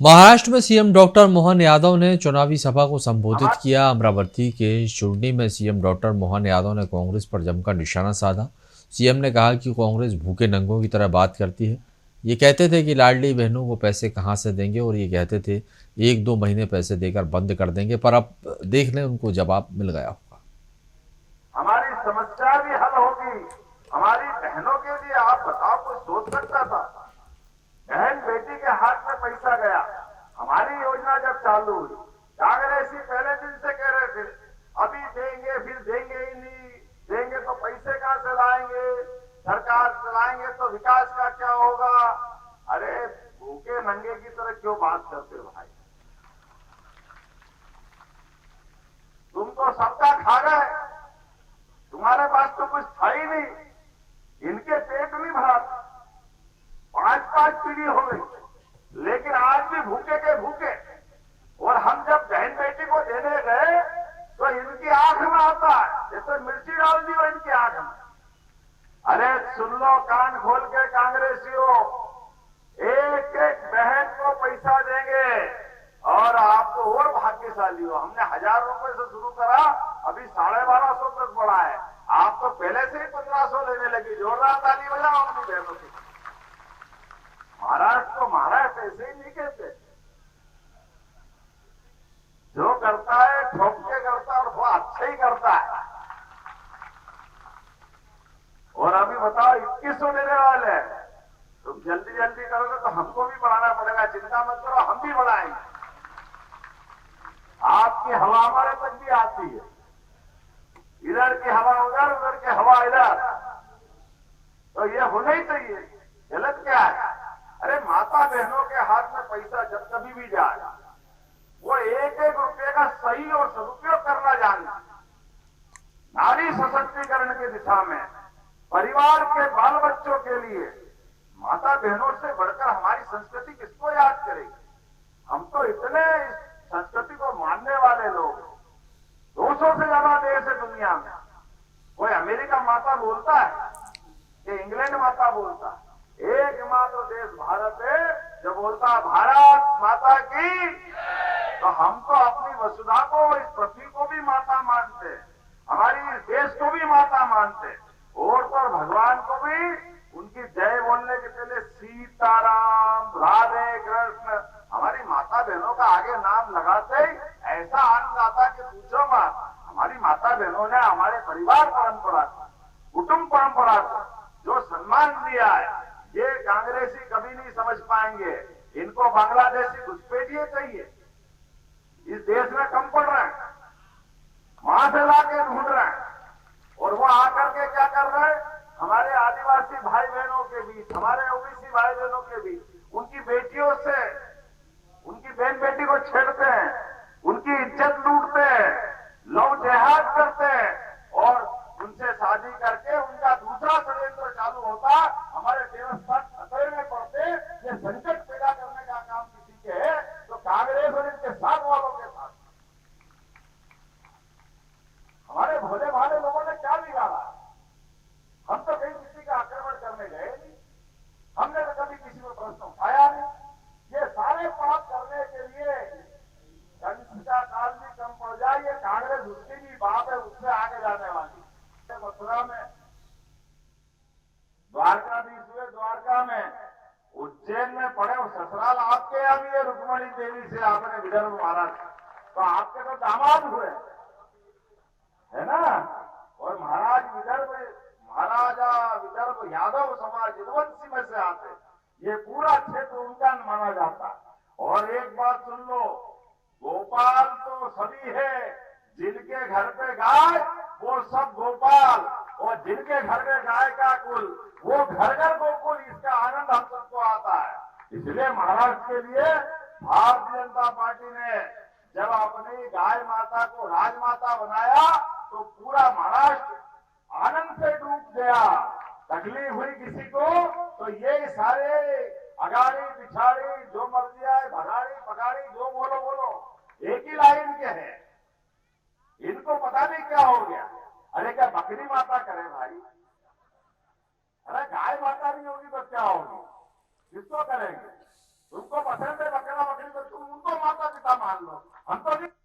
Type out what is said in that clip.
महाराष्ट्र में CM doctor Mohan Yadav ने चुनावी सभा को संबोधित किया। अमरावती के चुरनी में सीएम डॉक्टर मोहन यादव ने कांग्रेस पर जमकर निशाना साधा। सीएम ने कहा कि कांग्रेस भूखे नंगों की तरह बात करती है। ये कहते थे कि लाडली बहनों को पैसे कहां से देंगे और ये कहते थे 1-2 महीने पैसे देकर बंद कर देंगे, पर अब देख लें उनको जवाब मिल गया होगा। हमारी समस्या भी हल होगी। हमारी बहनों के लिए आप बताओ, कोई सोच सकता था? बहन बेटी के हाथ में पैसा गया। हमारी योजना जब चालू हुई, कांग्रेसी पहले दिन से कह रहे थे अभी देंगे, फिर देंगे ही नहीं, देंगे तो पैसे कहां से लाएंगे, सरकार चलाएंगे तो विकास का क्या होगा। अरे भूखे नंगे की तरह क्यों बात करते हो भाई? तुम तो सबका खा गए, तुम्हारे पास तो कुछ था ही नहीं। इनके पेट नहीं भरा, 5-5 पीढ़ी हो गई, लेकिन आज भी भूखे के भूखे। और हम जब बहन बेटी को देने गए तो इनकी आंख में आता है जैसे मिर्ची डाल दी हो इनकी आंख में। अरे सुन लो कान खोल के कांग्रेसियों, एक एक बहन को पैसा देंगे और आप तो और भाग्यशाली हो। हमने 1000 रुपए से शुरू करा, अभी 1250 तक बढ़ा है। आप तो पहले से ही 1500 लेने लगी। जोरदार ताली बजाओ अपनी बहनों की। महाराष्ट्र को महाराष्ट्र ऐसे ही नहीं कहते। जो करता है ठोक के करता है और वो अच्छा ही करता है। और अभी बताओ 2100 देने वाले हैं। तुम जल्दी जल्दी करोगे तो हमको भी बढ़ाना पड़ेगा। चिंता मत करो, हम भी बढ़ाएंगे। आपकी हवा हमारे तक भी आती है। इधर की हवा उधर, उधर की हवा इधर, तो ये होना ही चाहिए। गलत क्या है? अरे माता बहनों के हाथ में पैसा जब कभी भी जाए, वो एक एक रुपये का सही और सदुपयोग करना जानना। नारी सशक्तिकरण की दिशा में परिवार के बाल बच्चों के लिए माता बहनों से बढ़कर हमारी संस्कृति किसको याद करेगी? हम तो इतने इस संस्कृति को मानने वाले लोग, 200 से ज्यादा देश है दुनिया में। कोई अमेरिका माता बोलता है कि इंग्लैंड माता बोलता है? एकमात्र देश भारत है जो बोलता है भारत माता की। तो हम तो अपनी वसुधा को, इस पृथ्वी को भी माता मानते हैं, हमारी इस देश को भी माता मानते हैं। और तो भगवान को भी उनकी जय बोलने के पहले सीताराम, राधे कृष्ण, हमारी माता बहनों का आगे नाम लगाते ही ऐसा आनंद आता कि पूछो मत। हमारी माता बहनों ने हमारे परिवार परंपरा को, कुटुंब परंपरा को जो सम्मान दिया है, ये कांग्रेसी कभी नहीं समझ पाएंगे। इनको बांग्लादेशी घुसपैठिए चाहिए। इस देश में कम पड़ रहे हैं, वहां से लाके ढूंढ रहे हैं। और वो आकर के क्या कर रहे हैं? हमारे आदिवासी भाई बहनों के बीच, हमारे ओबीसी भाई बहनों के बीच उनकी बेटियों से, उनकी बहन बेटी को छेड़ते हैं, उनकी इज्जत लूटते हैं, लव जिहाद करते हैं और उनसे शादी करके उनका दूसरा षड्यंत्र चालू होता। हमारे देवस्थान खतरे में पड़ते। ये संकट पैदा करने का काम किसी के है तो कांग्रेस और इनके साथ वालों के साथ। हमारे भोले भाले लोगों ने क्या बिगाड़ा? हम तो कहीं किसी का आक्रमण करने गए नहीं, हमने तो कभी किसी को प्रश्न उठाया नहीं। ये सारे पाप करने के लिए कंस का काल भी कम पड़ जाए। ये कांग्रेस उसकी भी बात है, उससे आगे जाने वाली। मथुरा में द्वारकाधीश हुए, द्वारका में, उज्जैन में पड़े और ससुराल आपके यहाँ भी है। रुक्मणी देवी से आपने विदर्भ महाराज, तो आपके तो दामाद हुए है ना। और महाराज विदर्भ, महाराजा विदर्भ यादव समाज यदुवंशी में से आते। ये पूरा क्षेत्र उनका माना जाता। और एक बात सुन लो, गोपाल तो सभी है, जिनके घर पे गाय वो सब गोपाल, और जिनके घर में गाय का कुल वो घर घर गोकुल। इसका आनंद हम सबको आता है। इसलिए महाराष्ट्र के लिए भारतीय जनता पार्टी ने जब अपनी गाय माता को राजमाता बनाया तो पूरा महाराष्ट्र आनंद से डूब गया। तकलीफ हुई किसी को तो ये सारे अगाड़ी पिछाड़ी जो मर्जी आए, भगाड़ी पगाड़ी, जो बोलो बोलो, एक ही लाइन के हैं। इनको पता नहीं क्या हो गया। अरे क्या बकरी माता करे भाई? अरे गाय माता नहीं होगी तो क्या होगी? किसको करेंगे? तुमको पसंद है बकरा बकरी तो मान लो, हम तो नहीं